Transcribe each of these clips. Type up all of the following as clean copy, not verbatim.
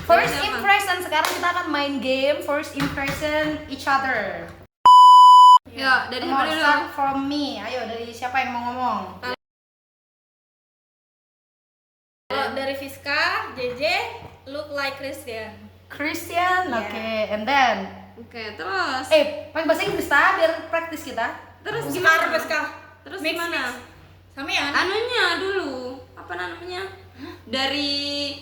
First impression, sekarang kita akan main game First Impression Each Other. Ya, dari siapa dulu? Start from me. Ayo, dari siapa yang mau ngomong? Kalau dari Fiska, JJ look like Christian. Christian, Yeah. oke, and then Oke, terus. pakai bahasa Inggris ta, biar praktis kita. Terus Gimana gimana? Fiska? Terus Mix, gimana? Sama ya? Anunya dulu. Apa namanya? Dari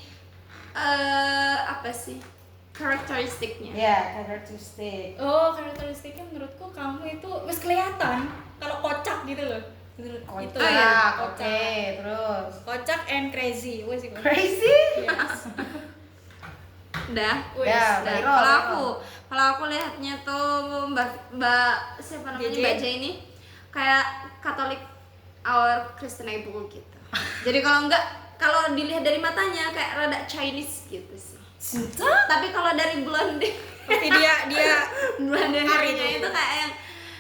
apa sih? Karakteristiknya. Ya, karakteristik. Oh, karakteristiknya menurutku kamu itu wis kelihatan kalau kocak gitu loh. Itu Oh, iya. Oke, terus Kocak and crazy. Wes iku. crazy. Yes. Udah. Wes. Ya, Udah. Mbak Iro. Kalau aku lihatnya tuh Mbak siapa namanya JJ? Mbak J ini kayak Katolik our Christian Bible gitu. Jadi kalau dilihat dari matanya kayak rada Chinese gitu sih. Sudah? Tapi kalau dari blonde Tapi dia blonde Hari harinya itu. itu kayak yang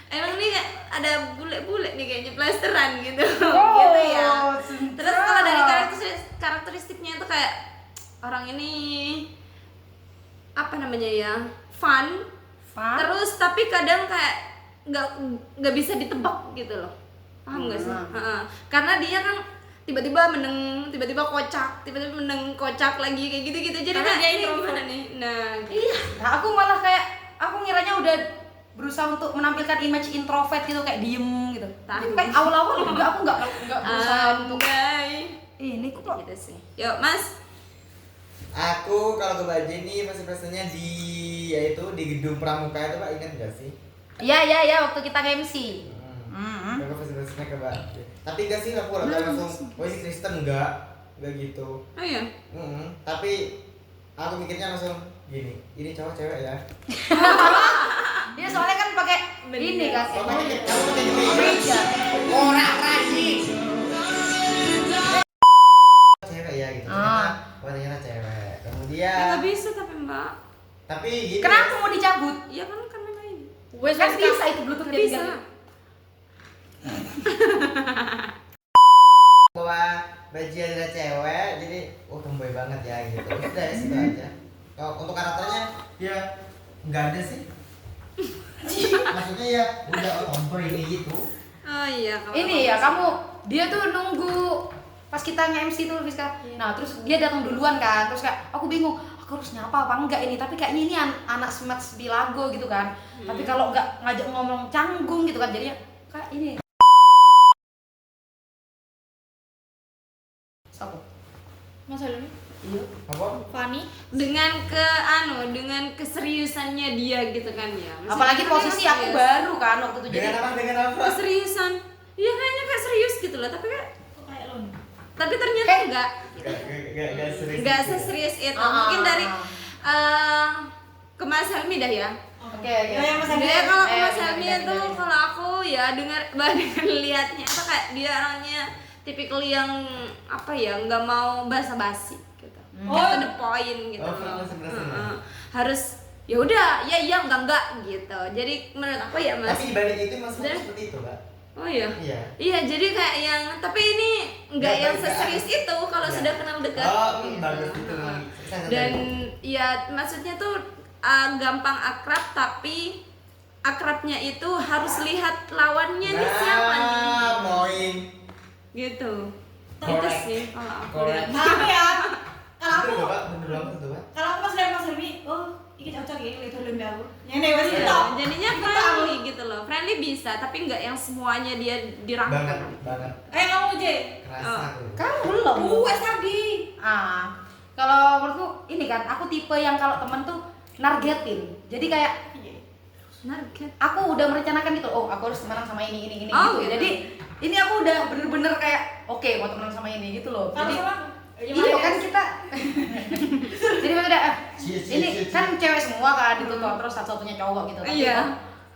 emang nih kayak ada bule-bule nih kayaknya plesteran gitu. Oh, gitu ya. cinta. Terus kalau dari karakteristiknya itu kayak orang ini apa namanya ya? Fun. Terus tapi kadang kayak nggak bisa ditebak gitu loh. Paham nggak sih? Heeh. Karena dia kan tiba-tiba meneng, tiba-tiba kocak, tiba-tiba meneng kocak lagi kayak gitu-gitu. Jadi Karena kayak dia ini introvert. gimana nih? Nah, gitu. Iya, nah aku malah kayak aku ngiranya udah berusaha untuk menampilkan image introvert gitu, kayak diem gitu. Tapi kayak awal-awal juga aku nggak berusaha untuk Andai. ini kok. Gitu sih. Yuk, Mas. Aku kalau ke Baje ini masih presentnya yaitu di gedung Pramuka itu Pak, ingat nggak sih? Iya, waktu kita nge-MC. Aku masih presentnya ke Baje. Tapi enggak sih aku langsung, oh ini Kristen enggak gitu. Oh iya. Tapi aku mikirnya langsung gini, ini cowok cewek ya. Dia soalnya kan pakai ini kan. Kamu pakai gini. Gereja. Orang rajin. Cewek ya gitu. Ternyata cewek. Kemudian Nggak bisa tapi Mbak. tapi gini. Kenapa mau dicabut? Iya kan kamera ini. Wes Kan wes bisa itu Bluetooth Nggak bisa. Bahwa Baji adalah cewek, jadi tomboy banget ya gitu. Udah ya situ aja. Kalau untuk karakternya ya nggak ada sih. Maksudnya ya udah tomboy ini gitu. Oh iya. Ini ya kamu, dia tuh nunggu pas kita nge-MC tuh Fiska. Nah, terus dia datang duluan kan. Terus kayak aku bingung, aku harus nyapa apa enggak ini. Tapi kayaknya ini anak Smats Bilago gitu kan. Tapi kalau enggak ngajak ngomong canggung gitu kan, jadinya kayak ini. Siapa? Mas Helmi, Iya. Apa? Fanny. dengan keseriusannya dia gitu kan ya. Maksudnya Apalagi kan posisi dia aku serius. baru kan waktu itu, jadi Dengan apa? Keseriusan. Iya kayaknya kayak serius gitu loh, tapi kayak Kok kayak lo? tapi ternyata Kayak- enggak serius. enggak gitu. seserius itu. Ah. Mungkin dari ke Mas Helmi dah ya. Oke. Ya, yang Mas Helmi. Dia kalau ke Mas Iya, Helmi iya, itu iya. kalau aku ya dengan lihatnya itu kayak dia orangnya tipikal yang apa ya, nggak mau basa-basi gitu. Get to the point gitu. Oh, bener-bener. Harus ya udah, ya enggak gitu. Jadi menurut aku ya Mas. Tapi dibalik itu Mas Dan- seperti itu, Pak. Oh iya. Iya. Iya, jadi kayak yang tapi ini enggak Nggak, yang nggak. seserius itu kalau Iya. sudah kenal dekat. Oh, gitu. bagus itu memang. Dan ya maksudnya tuh gampang akrab tapi akrabnya itu harus lihat lawannya nih siapa nih. Poin. Gitu. Itu Correct. sih kalau aku Correct. lihat. Tapi ya, kalau aku Bener Pak, bener banget itu, Pak. kalau aku pas lihat Mas Helmi, oh ini cocok ya itu lembe aku. Ini wes Iya, itu. jadinya friendly gitu loh. Friendly bisa, tapi nggak yang semuanya dia dirangkul. Banget. Kamu J. Kerasa Oh. tuh. Kamu belum. Wes tadi. Kalau menurutku ini kan, aku tipe yang kalau temen tuh nargetin. Jadi kayak Narget. aku udah merencanakan gitu, oh aku harus temenan sama ini Oh, gitu. gitu. Jadi ini aku udah bener-bener kayak oke mau temenan sama ini gitu loh. Kalau Jadi sama iya kan kita. Jadi maksudnya ini Cie. kan cewek semua kan itu tuh, terus satu-satunya cowok gitu. Tapi Iya. kok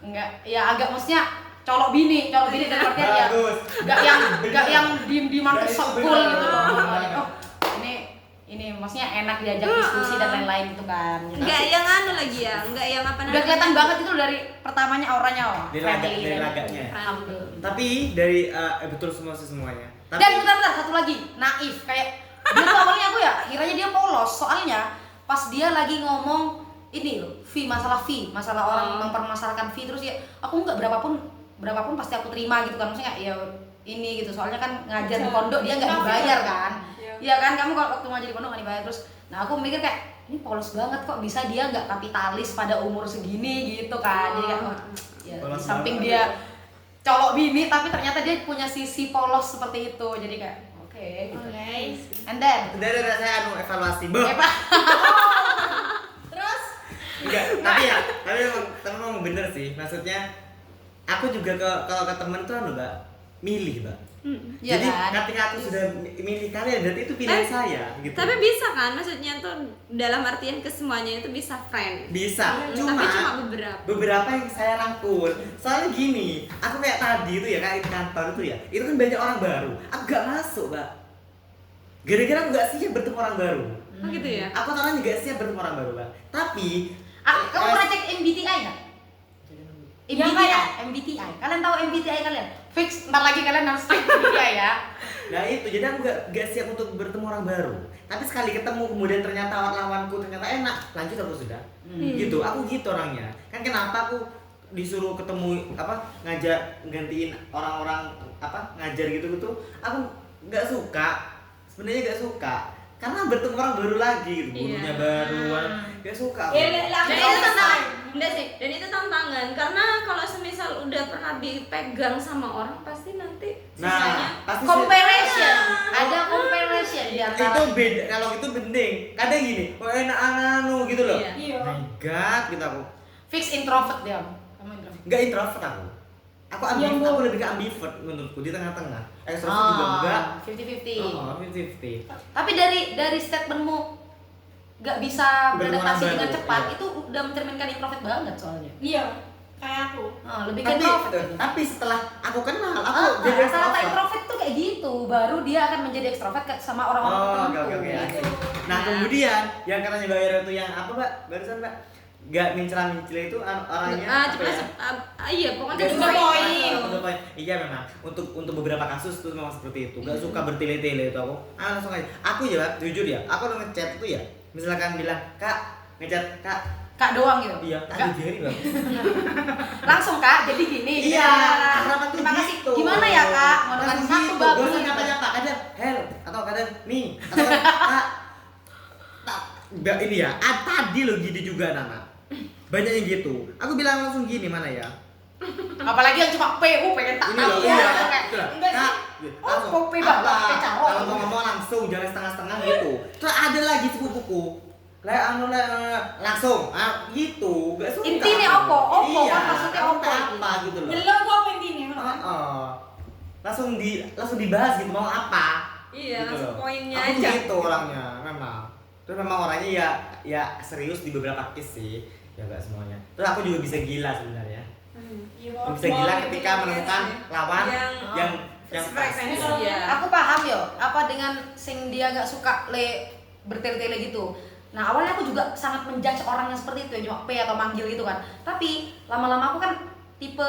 enggak, ya agak maksudnya colok bini dalam artian ya Bagus. enggak yang diem-dieman Nggak, itu sebul bener. gitu loh. Bener. Oh, ini maksudnya enak diajak diskusi dan lain-lain gitu kan. Nggak yang anu lagi ya, nggak yang apa namanya. Udah kelihatan banget itu dari pertamanya auranya, oh. Dari dan- laganya. Friendly. Tapi dari betul semuanya. Tapi Dan bentar satu lagi, naif kayak dia tuh awalnya aku ya kiranya dia polos, soalnya pas dia lagi ngomong ini loh, masalah orang mempermasalahkan fee, terus ya aku nggak berapapun pasti aku terima gitu kan, maksudnya ya ini gitu, soalnya kan ngajar di pondok dia nggak dibayar kan, iya kan, kamu kalau waktu ngajar di pondok nggak dibayar. Terus nah aku mikir kayak ini polos banget kok bisa dia nggak kapitalis pada umur segini gitu kan, jadi kayak ya, di samping dia colok bini tapi ternyata dia punya sisi polos seperti itu, jadi kayak oke. And then Dari saya evaluasi. Terus Enggak, tapi memang bener sih. Maksudnya aku juga kalau ke temen tuh Mbak, milih, Mbak. ya Jadi kan? ketika aku sudah milih kalian, berarti itu pilihan saya gitu. Tapi bisa kan, maksudnya tuh dalam artian kesemuanya itu bisa friend. Bisa, Tapi cuma beberapa yang saya rangkul. Soalnya gini, aku kayak tadi itu ya, kayak di kantor itu ya, itu kan banyak orang baru. Aku gak masuk, Mbak. Gara-gara aku gak siap bertemu orang baru. Oh gitu ya. Aku orangnya gak siap bertemu orang baru, Mbak. Tapi Kamu pernah cek MBTI nggak? MBTI. Kalian tahu MBTI kalian? Fix, ntar lagi kalian harus cek MBTI ya. nah itu, jadi aku gak siap untuk bertemu orang baru. Tapi sekali ketemu kemudian ternyata lawanku ternyata enak, lanjut aku sudah. Gitu, aku gitu orangnya. Kan kenapa aku disuruh ketemu gantiin orang-orang ngajar gitu aku nggak suka, sebenarnya nggak suka karena bertemu orang baru lagi gitu, gurunya baru, nggak suka aku. Dan itu tantangan karena kalau semisal udah pernah dipegang sama orang pasti nanti sisanya pasti Comparison, ada comparison di antara. itu beda. Kalau itu bening kadang gini, enak anu gitu loh. Iya. My God, gitu aku Fix introvert dia. Kamu introvert. nggak introvert aku aku lebih ke ambivert menurutku, di tengah-tengah. Extrovert juga enggak. 50-50. 50-50. Tapi dari statementmu nggak bisa Bertemu beradaptasi orang dengan baru, cepat, iya. itu udah mencerminkan introvert banget soalnya. Iya, kayak aku. Lebih ke introvert. Tapi setelah aku kenal, aku jadi Rata-rata extrovert. introvert tuh kayak gitu, baru dia akan menjadi ekstrovert sama orang-orang tertentu. Oke. Gitu. Nah, kemudian yang katanya Mbak Ira itu yang apa, Mbak? Barusan, Mbak? Gak mencela-mencela itu orangnya apa ya? Iya, pokoknya Gak suka suka poin. Iya memang. Untuk beberapa kasus tuh memang seperti itu. Gak suka bertele-tele itu aku. Langsung aja. Aku ya, jujur ya, aku udah ngechat itu ya. Misalkan bilang, "Kak, ngechat Kak." Kak doang gitu. Iya, Kak. tak jari, Bang. Langsung Kak, jadi gini. Iya, harapan tuh Terima kasih. gitu. Gimana ya Kak? Mau dengan Langsung satu gitu. bagus. Gak usah nyapa-nyapa, kadang hello atau kadang nih atau kadang Kak. Ini ya, tadi lo gini juga Nana. Banyak yang gitu. Aku bilang langsung gini, mana ya? Apalagi yang cuma PU pengen tak Ini tahu. loh, iya. Kayak, Itulah. enggak sih. Kak, Oh, langsung, kopi bapak, apa? kopi caro. Kalau mau ngomong langsung, jangan setengah-setengah gitu. Terus ada lagi sepupuku. Langsung, gitu. Gak suka. Intinya apa? Iya, Kan maksudnya apa gitu loh. Nyelok gua apa intinya? Langsung dibahas gitu, mau apa? Iya, Gitu langsung loh. poinnya Aku aja. gitu orangnya, memang. Terus memang orangnya ya serius di beberapa case sih. Ya gak semuanya. Terus aku juga bisa gila sebenarnya. Iya, Bisa gila ketika menemukan lawan yang frekuensi. pas. Iya. Aku paham yo, apa dengan sing dia gak suka bertele-tele gitu. Nah awalnya aku juga sangat menjudge orang yang seperti itu, yang cuma P atau manggil gitu kan. Tapi lama-lama aku kan tipe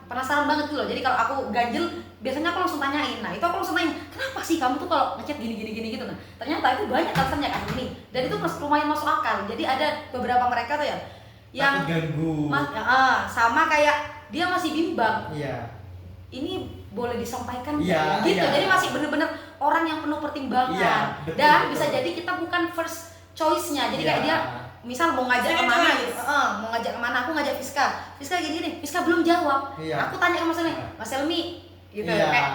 penasaran banget gitu loh. Jadi kalau aku ganjel, biasanya aku langsung tanyain. Nah itu aku langsung tanya, kenapa sih kamu tuh kalau ngechat gini gitu. Nah ternyata itu banyak alasannya kan ini. Dan itu lumayan masuk akal. Jadi ada beberapa mereka tuh ya yang ganggu. sama kayak dia masih bimbang. Iya. Ini boleh disampaikan Iya, nggak? Gitu. iya. Jadi masih bener-bener orang yang penuh pertimbangan. Iya, betul, Dan betul. bisa jadi kita bukan first choice-nya. Jadi Iya. kayak dia misal mau ngajak Second kemana choice. gitu. Mau ngajak kemana? Aku ngajak Fiska gini, Fiska belum jawab. Iya. Aku tanya ke Mas Elmi, Mas Elmi gitu Iya, kayak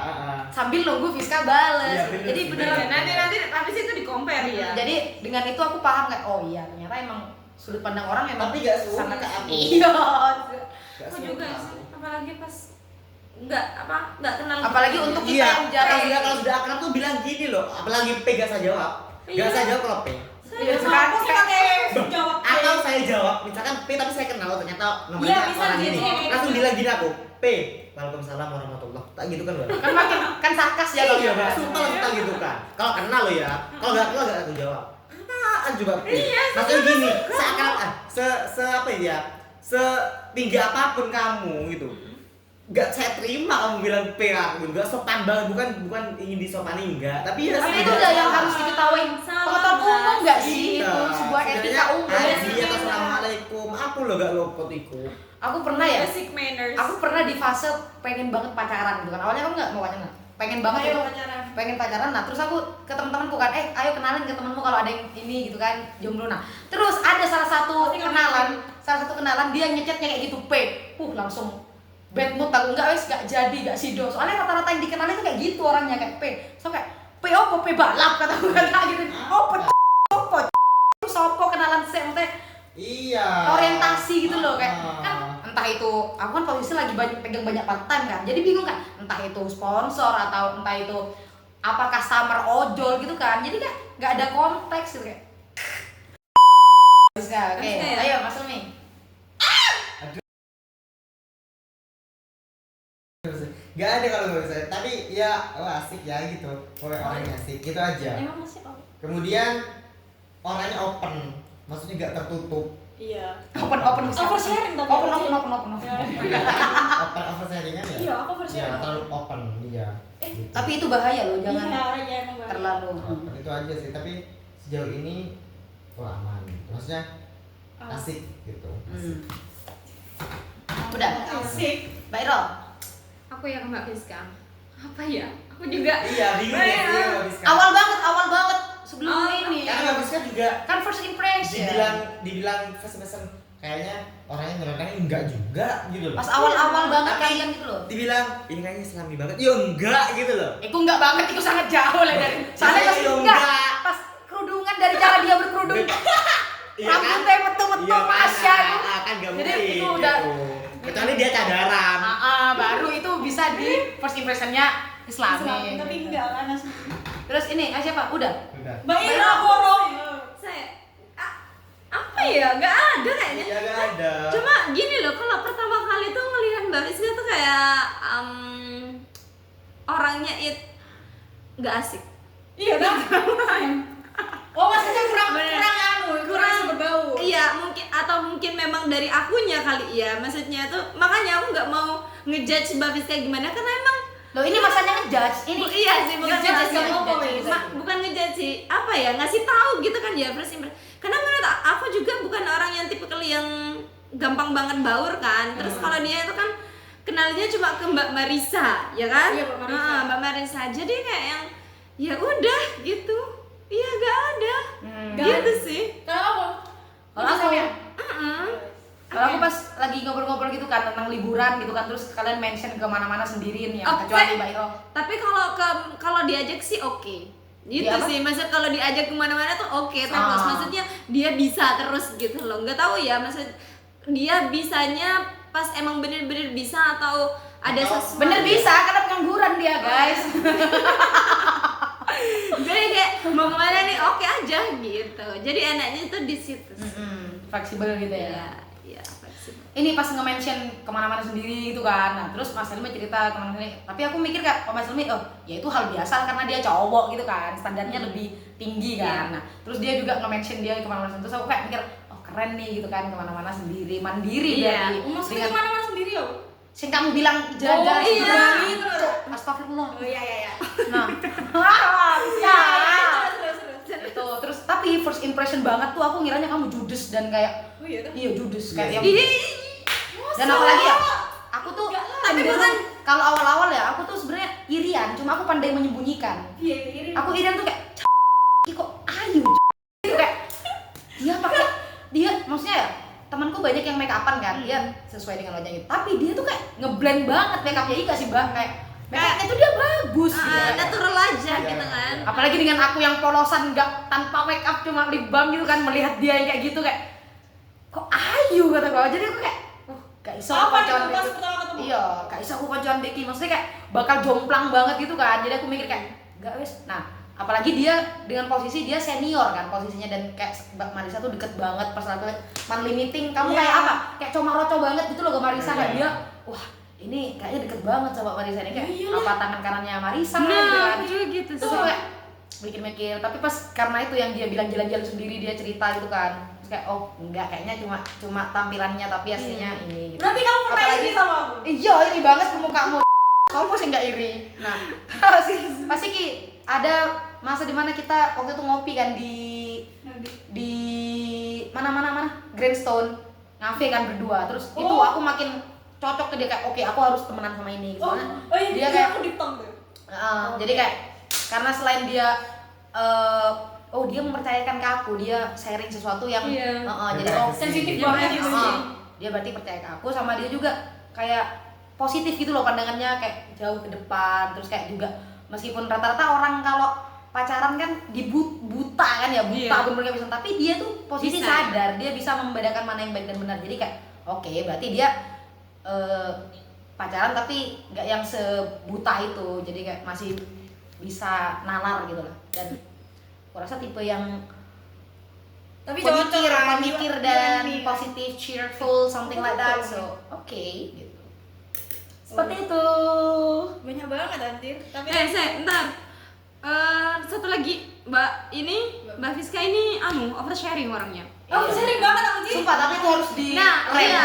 sambil nunggu Fiska bales. Iya, bener Jadi sih, beneran bener. Nanti habis itu di-compare ya. Jadi dengan itu aku paham kayak oh iya ternyata emang sudut pandang orang emang Tapi gak suka sangat aku. Iya. Aku juga sih, apalagi pas nggak kenal. Apalagi untuk kita Iya, yang jarang kalau sudah akrab tuh bilang gini loh, apalagi P gak saya jawab. Gak Iya. saya jawab kalau P. Iya, Sekarang aku pakai jawab Atau saya jawab, misalkan P tapi saya kenal ternyata nomornya Iya, bisa orang gitu. ini. Langsung bilang gini aku, P, Waalaikumsalam warahmatullahi. Tak gitu kan, Mbak? kan makin kan sarkas ya kalau Iya, dia. sumpah langsung gitu kan. Kalau kenal lo ya, kalau gak kenal gak aku jawab. Apaan coba P? Maksudnya gini, seakan apa ya? Setinggi apapun kamu gitu. Gak saya terima kamu bilang P aku, gak sopan banget, bukan ingin disopani enggak, tapi ya Tapi itu tidak udah yang sopan. harus diketahui Salah, pengetahuan umum nggak sih Iya. itu aku loh gak luput iku. Aku pernah ya, Basic manners. aku pernah di fase pengen banget pacaran gitu kan. Awalnya aku nggak mau pacaran, pengen banget Ayo itu pacaran. pengen pacaran. Nah terus aku ke teman-temanku kan, ayo kenalin ke temanmu kalau ada yang ini gitu kan, jomblo. Nah terus ada salah satu kenalan dia ngechatnya kayak gitu, langsung bad mood aku, enggak wes gak jadi gak sido. Soalnya rata-rata yang dikenalin tuh kayak gitu orangnya, kayak so kayak opo balap kataku kan kayak gitu. Opo sopo kenalan sih, maksudnya Iya. orientasi gitu loh, kayak kan entah itu aku kan posisi lagi pegang banyak part time kan, jadi bingung kan entah itu sponsor atau entah itu apa customer ojol gitu kan, jadi kan nggak ada konteks gitu kayak. Oke, Oke. ayo Mas Umi. Gak ada kalau menurut saya, tapi ya asik ya gitu. Orangnya asik, gitu aja. Emang masih kok. Kemudian orangnya open, maksudnya gak tertutup. Iya. Open Oversharing tapi. open. Open sharingan ya? Iya, aku Iya, oversharing. terlalu open dia. Gitu. Tapi itu bahaya loh, jangan Iya, iya emang bahaya. terlalu. Open itu aja sih, tapi sejauh ini aman. Maksudnya asik gitu. Udah, Asik. Mbak Iro. Aku ya Mbak Fiska. Apa ya? Aku juga. Iya, bingung ya sih Mbak Biska. Awal banget sebelum Oh, ini. Karena Mbak Biska juga Kan first impression. dibilang first kayaknya orangnya ngerokoknya enggak juga gitu loh. Pas awal-awal banget Tapi kalian gitu loh. dibilang ini kayaknya islami banget, ya enggak gitu loh. Itu enggak banget, itu sangat jauh lah dari. Soalnya pas Iya, enggak, enggak. pas kerudungan dari cara dia berkerudung. Iya kan? Rambutnya metu-metu Masya. kan gak Jadi mungkin itu gitu. udah Kecuali dia cadaran. baru itu bisa di first impressionnya Islami. Tapi enggak kan asli. Terus ini, siapa? Udah. Udah. Mbak Ira borong. Saya apa ya? Gak ada kayaknya. Iya gak ada. Cuma gini loh, kalau pertama kali tuh ngelihat Mbak Fiska tuh kayak orangnya nggak asik. Iya kan? Oh, maksudnya kurang Kurang berbau. Iya, mungkin memang dari akunya kali ya. Maksudnya tuh makanya aku nggak mau ngejudge Mbak Fiska gimana, karena emang Loh ini masanya ngejudge. Ini iya sih, bukan ngejudge, ngejudge, ngejudge. bukan ngejudge sih. Apa ya, ngasih tahu gitu kan ya, first impression. Karena menurut aku juga bukan orang yang tipikal yang gampang banget baur kan. Terus kalau dia itu kan kenalnya cuma ke Mbak Marisa, ya kan? Iya, Mbak Marisa. Mbak Marisa. Jadi kayak yang ya udah gitu. Iya, gak ada. Gitu sih. Kalau Kalau aku ya, Mm-mm. kalau aku pas lagi ngobrol-ngobrol gitu kan tentang liburan gitu kan, terus kalian mention kemana-mana sendirian ya, Oke. kecuali Mbak Iro. Tapi kalau diajak sih oke. Gitu Dia apa? sih, maksud kalau diajak kemana-mana tuh oke terus. Maksudnya dia bisa terus gitu loh. Nggak tahu ya, maksud dia bisanya pas emang bener-bener bisa atau ada Atau sesuatu. Bener bisa, karena pengangguran dia guys. Jadi kayak mau kemana nih oke aja gitu. Jadi enaknya tuh di situ. Fleksibel gitu ya. Iya, iya fleksibel. Ini pas nge-mention kemana-mana sendiri gitu kan, nah terus Mas Helmi cerita kemana-mana sendiri, tapi aku mikir kak, Mas Helmi, ya itu hal biasa karena dia cowok gitu kan, standarnya lebih tinggi kan. Nah terus dia juga nge-mention dia kemana-mana sendiri, terus aku kayak mikir, oh keren nih gitu kan, kemana-mana sendiri, mandiri Iya. berarti. maksudnya kemana-mana sendiri ya? Sing kamu bilang jaga Oh, iya. gitu. Astagfirullah. Oh iya. Nah, Ya. bisa. Itu terus tapi first impression banget tuh aku ngiranya kamu judes dan kayak Oh iya kan? iya judes kayak yang Ih, dan apalagi ya aku tuh tapi cenderung- bukan kalau awal-awal ya aku tuh sebenarnya irian, cuma aku pandai menyembunyikan. Iya, iya. Aku irian tuh kayak kok ayu gitu kayak dia maksudnya ya temanku banyak yang make upan kan, dia sesuai dengan wajahnya gitu. Tapi dia tuh kayak ngeblend banget make upnya, iya sih Mbak, kayak make upnya tuh dia bagus gitu. natural aja Iya. gitu kan. Apalagi dengan aku yang polosan nggak tanpa make up cuma lip balm gitu kan, melihat dia yang kayak gitu kayak kok ayu kata gue. Jadi aku kayak gak iso aku Apa koncoan nih pas Becky. pertama ketemu? Iya, gak iso aku koncoan Becky, maksudnya kayak bakal jomplang banget gitu kan. Jadi aku mikir kayak gak wes. Nah apalagi dia dengan posisi dia senior kan posisinya, dan kayak Mbak Marisa tuh deket banget pas aku monthly meeting, kamu Iya. kayak apa? Kayak coma-roco banget gitu loh ke Marisa, Iya. kayak dia wah ini kayaknya deket banget sama Mbak Marisa ini, kayak Iya, apa tangan kanannya Marisa gitu Nah, kan. juga gitu Terus sih. aku kayak mikir-mikir, tapi pas karena itu yang dia bilang jalan-jalan sendiri, dia cerita gitu kan, terus kayak oh enggak, kayaknya cuma tampilannya tapi aslinya ini gitu. Berarti kamu pernah Apalagi- iri sama aku? Iya iri banget ke mukamu. Kamu sih nggak iri. Nah pasti Ki ada masa dimana kita waktu itu ngopi kan di mana Grandstone. ngafe kan berdua. Terus itu Oh. aku makin cocok ke dia kayak oke aku harus temenan sama ini. Oh, Soalnya iya, dia kayak aku ditong tuh. jadi kayak karena selain dia dia mempercayakan ke aku, dia sharing sesuatu yang Iya. jadi Sensitif Iya, banget gitu sih. dia berarti percaya ke aku, sama dia juga kayak positif gitu loh pandangannya, kayak jauh ke depan. Terus kayak juga meskipun rata-rata orang kalau pacaran kan buta kan ya, buta Iya. bener-bener nggak bisa, tapi dia tuh posisi Bisa. sadar, dia bisa membedakan mana yang baik dan benar. Jadi kayak oke, berarti dia pacaran tapi nggak yang sebuta itu, jadi kayak masih bisa nalar gitu lah. Dan aku rasa tipe yang Tapi pemikir, kan, pemikir dia- dan dia- positif, cheerful, something like that. So oke, gitu. Seperti itu. banyak banget anjir. Tapi Ntar. Satu lagi, Mbak Fiska ini oversharing orangnya. aku sering banget aku sih. Sumpah, tapi itu harus di Nah, rem. iya.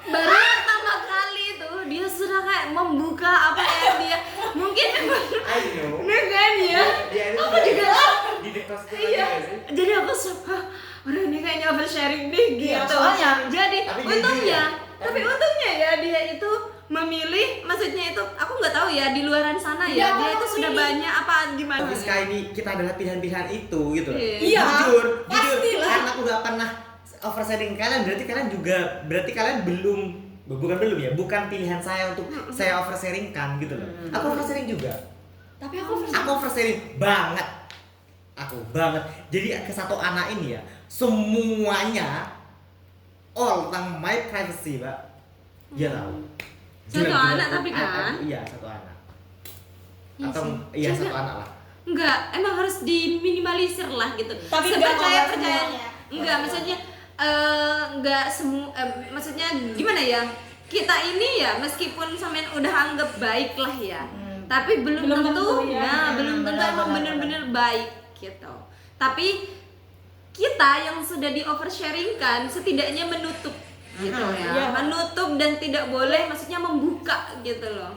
Baru pertama kali tuh dia sudah kayak membuka apa yang dia mungkin I know. bener kan ya. Iya, itu Aku juga di dekos itu iya. aja sih. Jadi aku orang ini kayaknya oversharing deh gitu. Iya, soalnya- jadi Tapi jujur untungnya, ya. tapi untungnya ya dia itu memilih, maksudnya itu aku nggak tahu ya di luaran sana ya, Iya, dia itu aku sudah memilih. banyak apa gimana. Tapi sekali ini kita adalah pilihan-pilihan itu gitu loh. Iya. Jujur, pastilah. karena aku gak pernah oversharing kalian, berarti kalian bukan pilihan saya untuk saya oversharingkan gitu loh. Aku oversharing juga. Tapi aku Aku oversharing banget. Aku banget. Jadi ke satu anak ini ya, semuanya all tentang my privacy, Mbak. Dia tahu. Satu Gila-gila. anak tapi kan? Iya, satu anak. Iya Atau sih. iya Juga. satu anak lah. Enggak, emang harus diminimalisir lah gitu. Tapi enggak Sepercaya- kalau semuanya. Enggak, maksudnya enggak semua maksudnya gimana ya? Kita ini ya meskipun sampean udah anggap baik lah ya. Tapi belum Belum tentu, tentu ya. nah, belum tentu emang bener-bener baik gitu. Tapi kita yang sudah di oversharingkan setidaknya menutup gitu ya. Iya. Menutup dan tidak boleh maksudnya membuka gitu loh.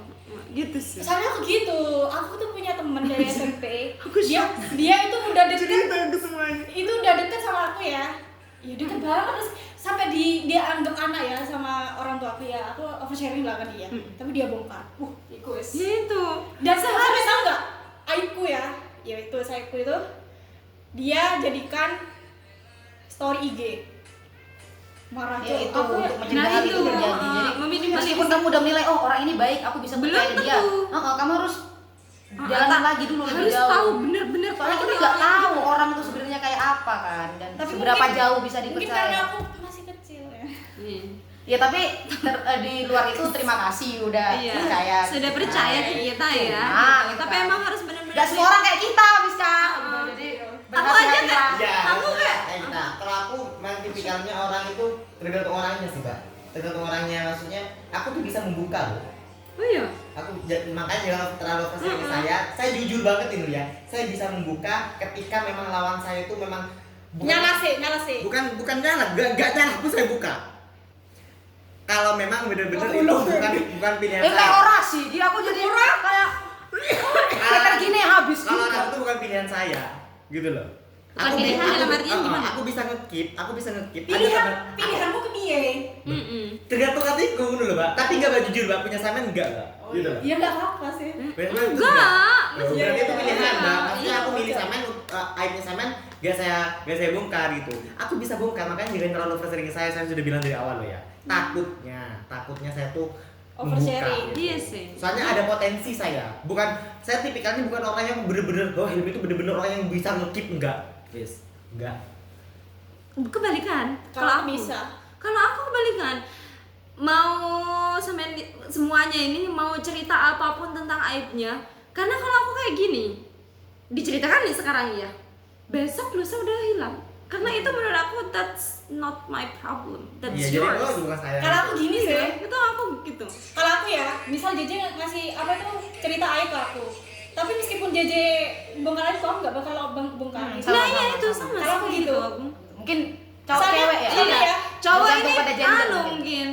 Gitu sih. Soalnya aku gitu, aku tuh punya temen dari SMP. Aku dia itu udah deket, semuanya. itu udah deket sama aku ya. Ya deket banget, terus sampai dia anggap anak ya sama orang tua aku ya. Aku oversharing lah ke dia, tapi dia bongkar. Itu wes. Ya itu. Dan sampai tahu nggak, aibku ya, itu aibku itu dia jadikan story IG. Marah Ya, itu aku untuk mencegah Nah, hal itu, itu terjadi. Jadi meminimalisir. meskipun kamu udah nilai orang ini baik, aku bisa Belum percaya dia. tentu. Kamu harus jalan lagi dulu lebih Harus jauh. tahu bener-bener. Soalnya kita nggak tahu orang itu sebenarnya kayak apa kan, dan Tapi seberapa mungkin- jauh bisa mungkin dipercaya. karena aku masih kecil ya. Iya. Ya tapi di luar itu terima kasih udah Iya. percaya. Sudah percaya ke kita ya. Nah, gitu. gitu Tapi kan. emang harus benar-benar. Gak semua orang kayak kita, Miska. Jadi Aku aja berhati-hatilah. Iya, Aku kayak- kayak kita. Kalau aku memang tipikalnya orang itu tergantung orangnya sih, Mbak. Tergantung orangnya, maksudnya aku tuh bisa membuka loh. Oh iya. Aku makanya jangan terlalu kesini ke saya jujur banget ini ya. Saya bisa membuka ketika memang lawan saya itu memang Nyala sih. bukan nyala, enggak nyala pun saya buka. Kalau memang bener-bener itu bukan pilihan Kayak saya. orasi, dia aku jadi kayak gini habis Kalau juga. orang itu bukan pilihan saya, gitu loh. Bukan pilihan dalam artian gimana? Aku bisa ngekip. Pilihanmu ke dia. Tergantung hatiku dulu, Mbak. Tapi enggak Mbak, jujur, Mbak, punya Samen enggak, Mbak. Gitu loh. Ya nggak apa-apa sih. Bener-bener itu Enggak. Berarti itu pilihan, Iya, Mbak. Maksudnya iya, aku milih oke. Samen, aibnya Samen gak saya bongkar gitu. Aku bisa bongkar, makanya jangan terlalu oversharing saya sudah bilang dari awal loh ya. Takutnya saya tuh Oversharing. membuka, gitu. Iya sih. Soalnya ada potensi saya. Saya tipikalnya bukan orang yang bener-bener Hilmi itu bener-bener orang yang bisa ngekip, enggak. Yes. Enggak. Kebalikan. Kalau aku bisa. Kalau aku kebalikan. Mau semuanya ini mau cerita apapun tentang aibnya. Karena kalau aku kayak gini, diceritakan nih sekarang ya. Besok lusa udah hilang. Karena itu menurut aku that's not my problem. That's Iya, jadi yours. lo bukan saya. Kalau aku gini sih, Itu aku gitu. kalau aku ya, misal JJ ngasih apa itu cerita aib ke aku. Tapi meskipun JJ bongkar aib, aku nggak bakal bongkar. Sama, Nah, iya sama, itu sama. sama Kalau aku sih gitu. aku. Mungkin cowok Soalnya- cewek ya. Iya. Iya. Cowok Bergantung ini pada gender mungkin. mungkin.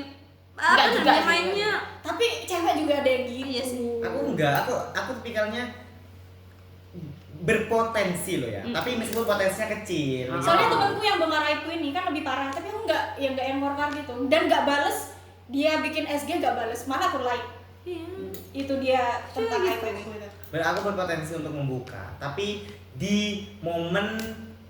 Enggak juga namanya sih, mainnya. Tapi cewek juga ada yang gitu. Iya sih. Aku enggak, aku tipikalnya berpotensi loh ya. Tapi meskipun potensinya kecil. Soalnya temanku yang bongkar aibku ini kan lebih parah, tapi aku nggak yang morkar gitu, dan nggak bales, dia bikin SG nggak bales, malah aku like. Iya. Itu dia tentang Gitu. aibku itu. Aku berpotensi untuk membuka, tapi di momen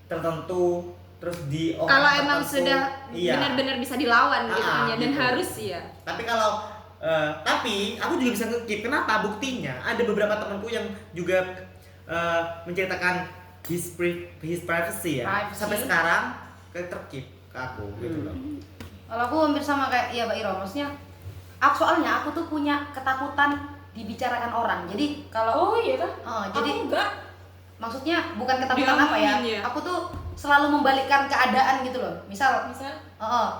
tertentu, terus di orang Kalau emang tertentu, sudah iya. benar-benar bisa dilawan gitu kan ya, dan gitu. harus ya. Tapi kalau tapi aku juga bisa nge-keep. Kenapa? Buktinya ada beberapa temanku yang juga menceritakan his privacy ya. Privacy. Sampai sekarang kayak terkeep ke aku gitu loh. Kalau aku hampir sama kayak ya Mbak Iro, maksudnya soalnya aku tuh punya ketakutan dibicarakan orang. Jadi kalau Oh iya kan? jadi Aku enggak. maksudnya bukan ketakutan apa ya? Diomongin ya? Aku tuh selalu membalikkan keadaan gitu loh. Misal Misal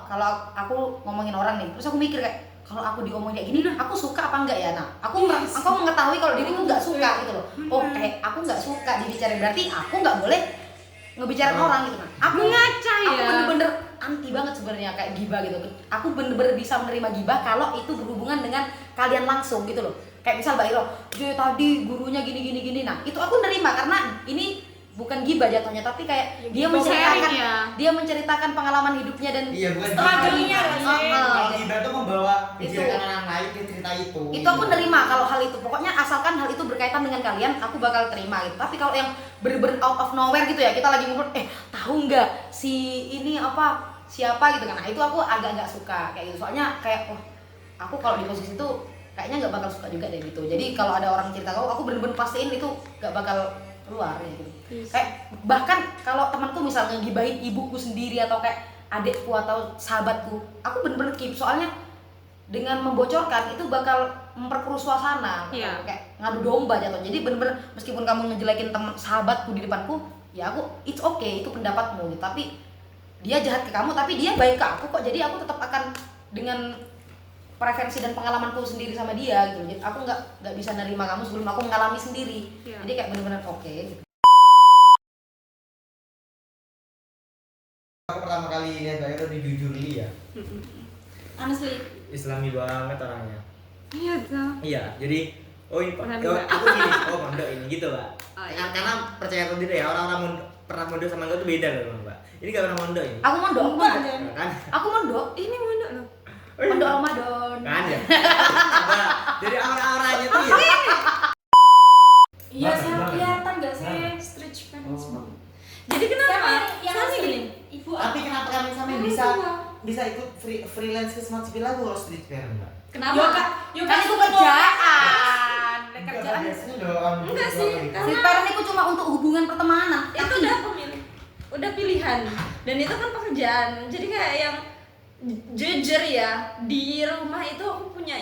kalau aku ngomongin orang nih, terus aku mikir kayak kalau aku diomongin kayak gini, aku suka apa enggak ya? Nah, aku mengetahui kalau diriku nggak suka gitu loh. Oh, kayak aku nggak suka dibicarain, berarti aku nggak boleh ngebicarain orang gitu kan. Aku Ngaca aku ya. bener-bener anti banget sebenarnya kayak gibah gitu. Aku bener-bener bisa menerima gibah kalau itu berhubungan dengan kalian langsung gitu loh. Kayak misal Mbak Iro, "Joy tadi gurunya gini. Nah, itu aku nerima karena ini bukan gibah jatuhnya, tapi kayak dia gibah menceritakan sharing ya. dia menceritakan pengalaman hidupnya dan Iya, bukan struggle-nya gibah. lah, Jen. Kalau gibah tuh membawa Itu. kejelekan orang lain ke cerita itu. itu aku nerima kalau hal itu, pokoknya asalkan hal itu berkaitan dengan kalian aku bakal terima gitu. Tapi kalau yang bener-bener out of nowhere gitu ya, kita lagi ngobrol tahu nggak si ini apa siapa gitu kan, nah itu aku agak nggak suka kayak gitu. Soalnya kayak aku kalau di posisi itu kayaknya nggak bakal suka juga deh gitu. Jadi kalau ada orang cerita aku bener-bener pastiin itu nggak bakal keluar ya gitu. Kayak bahkan kalau temanku misalnya ngibahin ibuku sendiri atau kayak adikku atau sahabatku, aku bener-bener keep. Soalnya dengan membocorkan itu bakal memperkeruh suasana. Iya. Kayak ngadu domba jatuh. Jadi bener-bener meskipun kamu ngejelekin teman sahabatku di depanku, ya aku it's okay, itu pendapatmu gitu. Tapi dia jahat ke kamu tapi dia baik ke aku kok, jadi aku tetap akan dengan preferensi dan pengalamanku sendiri sama dia gitu. Jadi aku nggak bisa nerima kamu sebelum aku mengalami sendiri. Iya. Jadi kayak bener-bener oke gitu. Aku pertama kali lihat Mbak Iro di Jujur Li ya. honestly Islami banget orangnya. Iya tuh. Iya, jadi Pernah aku juga. gini, mondok ini gitu, Mbak. Oh, iya. Karena percaya atau tidak ya, orang-orang pernah mondok sama gue tuh beda loh, Mbak. Ini gak pernah mondok ini. Aku mondok, enggak Jen. Kan? aku mondok, Ini mondok loh. mondok Ramadan. Kan ya. Mbak, jadi aura-auranya tuh ya. Iya Banget, sih banget. kelihatan nggak sih? Stretch pants Oh. banget. Jadi kenapa? Yang Soalnya asli. gini. Ibu Tapi kenapa kami sampai bisa ikut freelance ke Smart City lagu kalau street fair, Mbak? Kenapa? Kan itu kerjaan. Kerjaan. Biasanya doang. Enggak sih, karena Si parent itu cuma untuk hubungan pertemanan. itu udah pemilih, udah pilihan, dan itu kan pekerjaan. Jadi kayak yang jujur ya, di rumah itu aku punya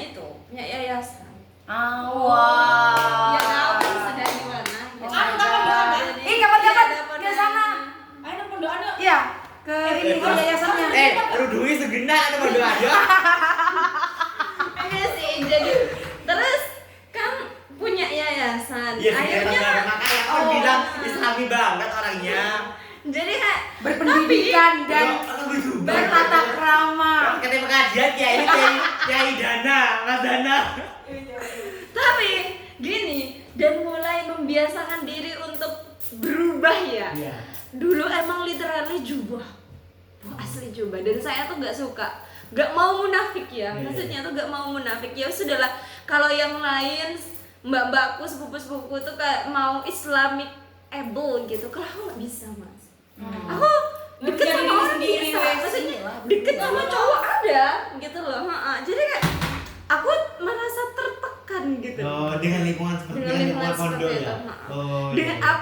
yayasan. Wah. Ya tahu sudah di mana. Oh gitu. my God. Jadi, Ih, kapan-kapan iya, ada ke sana. ayo dong pondokan yuk. Iya, ke ini ke yayasannya. Aduh duit segenap ada mondok aja. Enggak sih, jadi terus kan punya yayasan. Iya, Akhirnya makanya aku bilang Islami banget orangnya. jadi kayak Berpendidikan dan Aku berubah. bertata krama. Katanya pengajian kiai Dana, Mas Dana. tapi gini, dan mulai membiasakan diri untuk berubah ya. Iya. Dulu emang literally jubah, asli jubah, dan saya tuh nggak suka, nggak mau munafik ya. Iya. Maksudnya tuh nggak mau munafik, ya sudahlah. Kalau yang lain mbak-mbakku, sepupu-sepupuku tuh kayak mau Islamic able gitu, kalau aku nggak bisa mas. Aku deket Ngerjain sama diri orang sendiri, bisa, wes. maksudnya deket sama cowok ada gitu loh. Jadi kayak aku merasa tertekan gitu. Oh, dengan lingkungan seperti Dengan lingkungan pondok seperti ya. itu. Oh. Dengan iya.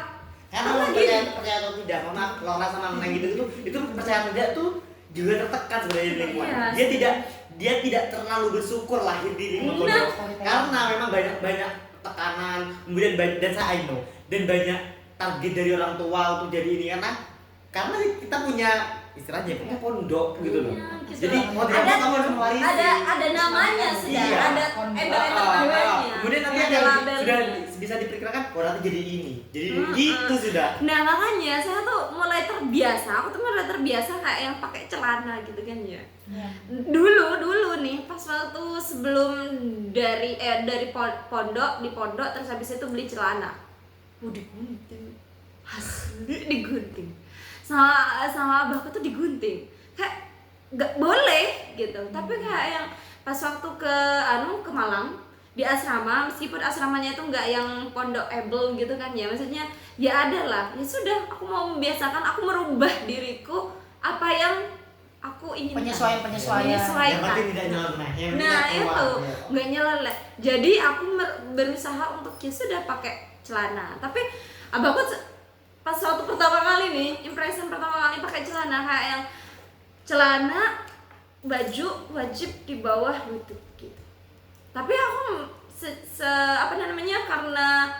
Karena apa mau gini? percaya atau tidak, karena Laura sama Neng gitu itu percaya atau tidak tuh juga tertekan sebenarnya di lingkungan. Iya, Dia tidak terlalu bersyukur lahir di lingkungan Nah. pondok. Karena memang banyak tekanan, kemudian dan saya I know, dan banyak target dari orang tua untuk jadi ini karena kita punya istilahnya punya pondok gitu loh. Iya, gitu. Jadi mau tidak mau kamu harus mewarisi. ada namanya sudah, Iya. ada embel-embel namanya. Kemudian nanti ada ada labelnya. sudah bisa diperkirakan oh nanti jadi ini. Jadi gitu sudah. Nah makanya saya tuh mulai terbiasa, aku tuh mulai terbiasa kayak yang pakai celana gitu kan ya. Dulu nih pas waktu sebelum dari pondok di pondok terus habis itu beli celana, digunting, asli digunting, sama abahku tuh digunting, kayak nggak boleh gitu. Tapi kayak yang pas waktu ke Malang di asrama, meskipun asramanya itu nggak yang pondokable gitu kan ya, maksudnya ya ada lah, ya sudah, aku mau membiasakan, aku merubah diriku apa yang aku ingin Penyesuaian. Yang penting tidak nyeleneh. Yang nah penting itu keluar, ya. nggak nyeleneh, jadi aku berusaha untuk ya sudah pakai celana. Tapi abahku pas waktu pertama kali nih, impression pertama kali pakai celana, kayak yang celana baju wajib di bawah lutut gitu. Tapi aku apa namanya, karena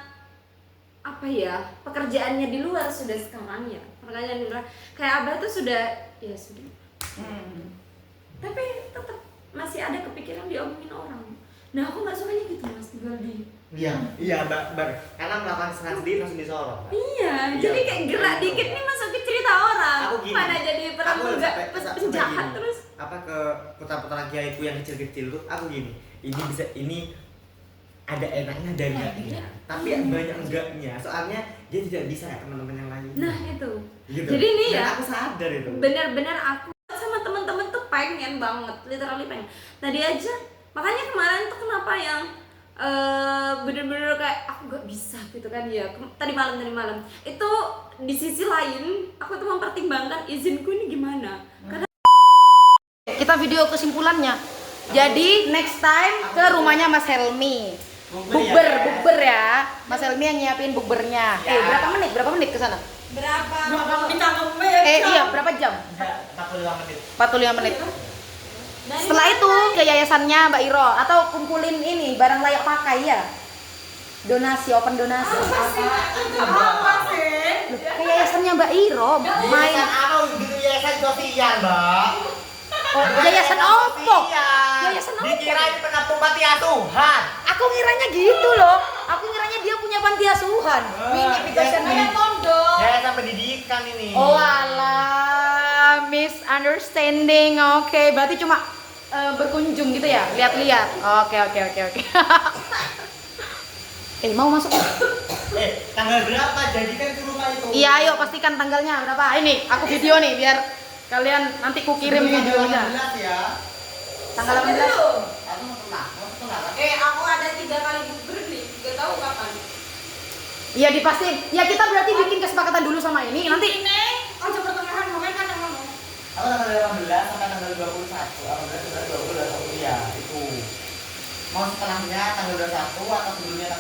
apa ya, pekerjaannya di luar sudah sekarang ya, pekerjaan di luar kayak abah tuh sudah ya sudah. Tapi tetap masih ada kepikiran diomongin orang. Nah aku nggak sukanya gitu mas, tinggal di Iya, karena melakukan kesalahan sendiri langsung disorot. iya, Iya, jadi kayak gerak betul. dikit nih masuk ke cerita orang. Aku gini, Mana jadi perang aku penjahat gini, terus. apa ke putra-putra kiaiku yang kecil-kecil tuh aku gini, ini ada enaknya dan enggaknya, tapi banyak enggaknya, soalnya dia tidak bisa ya teman-teman yang lain. Nah itu. Gitu. Jadi ini Dan ya, aku sadar itu. benar-benar aku sama teman-teman tuh pengen banget, literally pengen. Tadi aja, makanya kemarin tuh kenapa yang bener-bener kayak aku gak bisa gitu kan ya. Tadi malam itu di sisi lain aku tuh mempertimbangkan izinku ini gimana. Karena Kita video kesimpulannya. Jadi next time ke rumahnya Mas Helmi. Bukber ya. Mas Helmi yang nyiapin bukbernya. Berapa menit ke sana? Berapa ditangkap Iya, berapa jam? 45 menit. 45 menit. Setelah itu ke yayasannya Mbak Iro atau kumpulin ini barang layak pakai ya. Donasi, open donasi. Apa sih? Loh, ke yayasannya Mbak Iro main. Yayasan apa gitu, yayasan sosial, Mbak. Oh, yayasan opo? Sosial. Yayasan opo? Dikira ini penampung panti asuhan. Aku ngiranya gitu loh. Aku ngiranya dia punya panti asuhan. Yayasan pendidikan ini. Oh alah, misunderstanding. Oke, berarti cuma berkunjung gitu ya, lihat-lihat. Oke. Mau masuk? Tanggal berapa? Jadi kan ke rumah itu. Iya, ayo pastikan tanggalnya berapa. Ini aku video nih biar kalian nanti ku kirim videonya. 18 ya. Tanggal 18. Aku mau tunang. aku ada 3 kali bukber nih, gak tahu kapan. Iya dipastiin. Ya kita berarti bikin kesepakatan dulu sama ini. Nanti Ojo pertengahan makanya kan ngomong. Aku tanggal 18 sampai tanggal 21. 18 sampai 21 ya itu. Mau setelahnya tanggal 21 atau sebelumnya tanggal